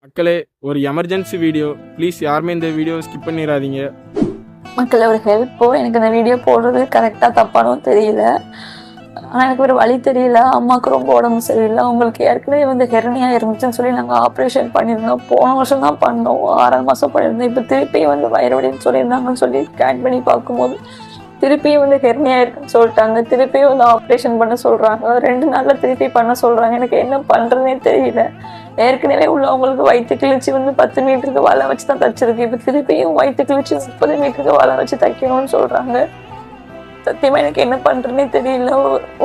மக்களே, ஒரு emergency video. Please யாருமே இந்த வீடியோ ஸ்கிப் பண்ணிடாதீங்க. மக்களே, ஒரு ஹெல்ப்போ. எனக்கு இந்த வீடியோ போடுறது கரெக்டாக தப்பானும் தெரியல. ஆனால் எனக்கு ஒரு வழி தெரியல. அம்மாவுக்கு ரொம்ப உடம்பு சரியில்லை. அவங்களுக்கு ஏற்கனவே ஹெர்னியா இருந்துச்சுன்னு சொல்லி நாங்கள் ஆப்ரேஷன் பண்ணியிருந்தோம். போன வருஷம் தான் பண்ணோம். 6 மாதம் பண்ணியிருந்தோம். இப்போ திருப்பி வயிறு வலின்னு சொல்லியிருந்தாங்கன்னு சொல்லி ஸ்கேன் பண்ணி பார்க்கும்போது திருப்பியும் ஹெர்னியா இருக்குன்னு சொல்லிட்டாங்க. திருப்பியும் ஆப்ரேஷன் பண்ண சொல்கிறாங்க. 2 நாளில் திருப்பி பண்ண சொல்கிறாங்க. எனக்கு என்ன பண்ணுறதுனே தெரியல. ஏற்கனவே உள்ளவங்களுக்கு வயிற்று கிழிச்சு 10 மீட்டருக்கு வலை வச்சு தான் தைச்சிருக்கு. இப்போ திருப்பியும் வயிற்று கிழிச்சு 30 மீட்டருக்கு வலை வச்சு தைக்கணும்னு சொல்கிறாங்க. சத்தியமாக எனக்கு என்ன பண்ணுறதுனே தெரியல.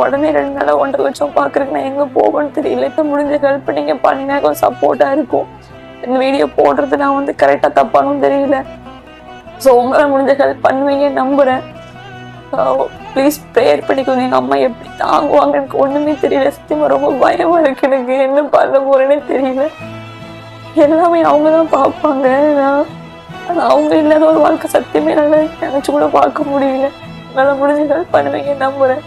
உடனே 2 நாளாக 1.5 லட்சம் பார்க்குறதுக்கு நான் எங்கே போகணும்னு தெரியல. இப்போ முடிஞ்ச ஹெல்ப் நீங்கள் பண்ணினா கொஞ்சம் சப்போர்ட்டாக இருக்கும். இந்த வீடியோ போடுறது நான் கரெக்டாக தப்பானும் தெரியல. ஸோ உங்களால் முடிஞ்ச ஹெல்ப் பண்ணுவீங்க நம்புகிறேன். ப்ளீஸ் ப்ரேயர் பண்ணிக்கோங்க. எங்கள் அம்மா எப்படி தாங்குவாங்க எனக்கு ஒன்றுமே தெரியல. சத்தியமாக ரொம்ப பயமாக இருக்கு. எனக்கு என்ன பண்ண போகிறேன்னே தெரியல. எல்லாமே அவங்க தான் பார்ப்பாங்க. ஆனால் அவங்க இல்லாத ஒரு வாழ்க்கை சத்தியமே நல்லா நினச்சி கூட பார்க்க முடியல. நல்லா முடிஞ்ச ஹெல்ப் பண்ணுவீங்க நம்புகிறேன்.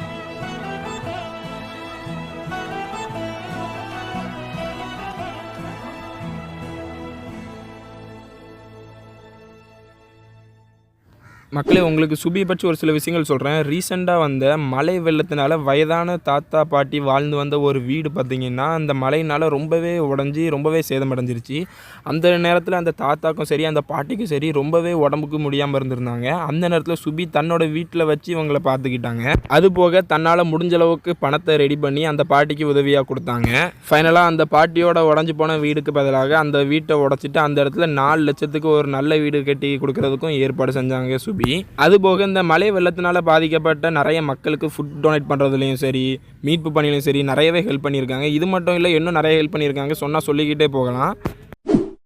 மக்களே, உங்களுக்கு சுபியை பற்றி ஒரு சில விஷயங்கள் சொல்கிறேன். ரீசெண்டாக வந்த மழை வெள்ளத்தினால வயதான தாத்தா பாட்டி வாழ்ந்து வந்த ஒரு வீடு பார்த்திங்கன்னா அந்த மழையினால் ரொம்பவே உடஞ்சி ரொம்பவே சேதமடைஞ்சிருச்சு. அந்த நேரத்தில் அந்த தாத்தாக்கும் சரி அந்த பாட்டிக்கும் சரி ரொம்பவே உடம்புக்கு முடியாமல் இருந்திருந்தாங்க. அந்த நேரத்தில் சுபி தன்னோட வீட்டில் வச்சு இவங்களை பார்த்துக்கிட்டாங்க. அதுபோக தன்னால் முடிஞ்ச அளவுக்கு பணத்தை ரெடி பண்ணி அந்த பாட்டிக்கு உதவியாக கொடுத்தாங்க. ஃபைனலாக அந்த பாட்டியோட உடஞ்சி போன வீடுக்கு பதிலாக அந்த வீட்டை உடச்சிட்டு அந்த இடத்துல 4 லட்சத்துக்கு ஒரு நல்ல வீடு கட்டி கொடுக்கறதுக்கும் ஏற்பாடு செஞ்சாங்க சுபி. அதுபோக இந்த மழை வெள்ளத்தினால பாதிக்கப்பட்ட நிறைய மக்களுக்கு ஃபுட் டொனேட் பண்ணுறதுலையும் சரி மீட்பு பணியிலையும் சரி நிறையவே ஹெல்ப் பண்ணியிருக்காங்க. இது மட்டும் இல்லை, இன்னும் நிறைய ஹெல்ப் பண்ணியிருக்காங்க. சொன்னால் சொல்லிக்கிட்டே போகலாம்.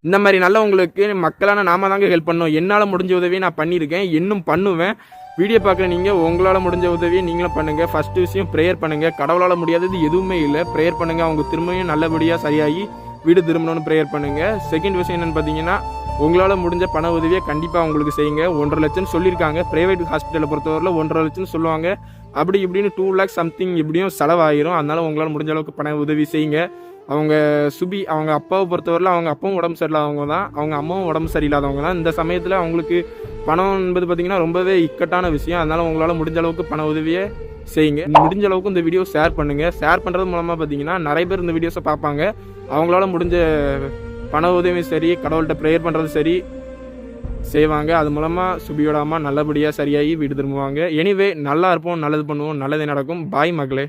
இந்த மாதிரி நல்லவங்களுக்கு மக்களான நாம தாங்க ஹெல்ப் பண்ணணும். என்னால் முடிஞ்ச உதவியை நான் பண்ணியிருக்கேன், இன்னும் பண்ணுவேன். வீடியோ பார்க்குற நீங்கள் உங்களால் முடிஞ்ச உதவியை நீங்களும் பண்ணுங்கள். ஃபஸ்ட்டு விஷயம் ப்ரேயர் பண்ணுங்கள். கடவுளால் முடியாதது எதுவுமே இல்லை. ப்ரேயர் பண்ணுங்கள். அவங்க திரும்பியும் நல்லபடியாக சரியாகி வீடு திரும்பணும்னு ப்ரேயர் பண்ணுங்கள். செகண்ட் விஷயம் என்னென்னு பார்த்தீங்கன்னா, உங்களால் முடிஞ்ச பண உதவியை கண்டிப்பாக அவங்களுக்கு செய்யுங்க. 1.5 லட்சம்னு சொல்லியிருக்காங்க. ப்ரைவேட் ஹாஸ்பிட்டலை பொறுத்தவரையில் 1.5 லட்சம்னு சொல்லுவாங்க. அப்படி இப்படின்னு 2 லேக்ஸ் சம்திங் இப்படியும் செலவாயிரும். அதனால் உங்களால் முடிஞ்ச அளவுக்கு பண உதவி செய்யுங்க. அவங்க சுபி அவங்க அப்பாவை பொறுத்தவரையில் அவங்க அப்பாவும் உடம்பு சரியில்லாதவங்க தான், அவங்க அம்மாவும் உடம்பு சரியில்லாதவங்க தான். இந்த சமயத்தில் அவங்களுக்கு பணம் என்பது பார்த்திங்கன்னா ரொம்பவே இக்கட்டான விஷயம். அதனால் உங்களால் முடிஞ்ச அளவுக்கு பண உதவியை செய்யுங்க. முடிஞ்ச அளவுக்கு இந்த வீடியோ ஷேர் பண்ணுங்கள். ஷேர் பண்ணுறது மூலமாக பார்த்திங்கன்னா நிறைய பேர் இந்த வீடியோஸை பார்ப்பாங்க. அவங்களால முடிஞ்ச பண உதவியும் சரி கடவுள்கிட்ட ப்ரேயர் பண்ணுறது சரி செய்வாங்க. அது மூலமாக சுபியோட அம்மா நல்லபடியாக சரியாகி வீடு திரும்புவாங்க. எனிவே நல்லா இருப்போம், நல்லது பண்ணுவோம், நல்லதே நடக்கும். பாய் மக்களே.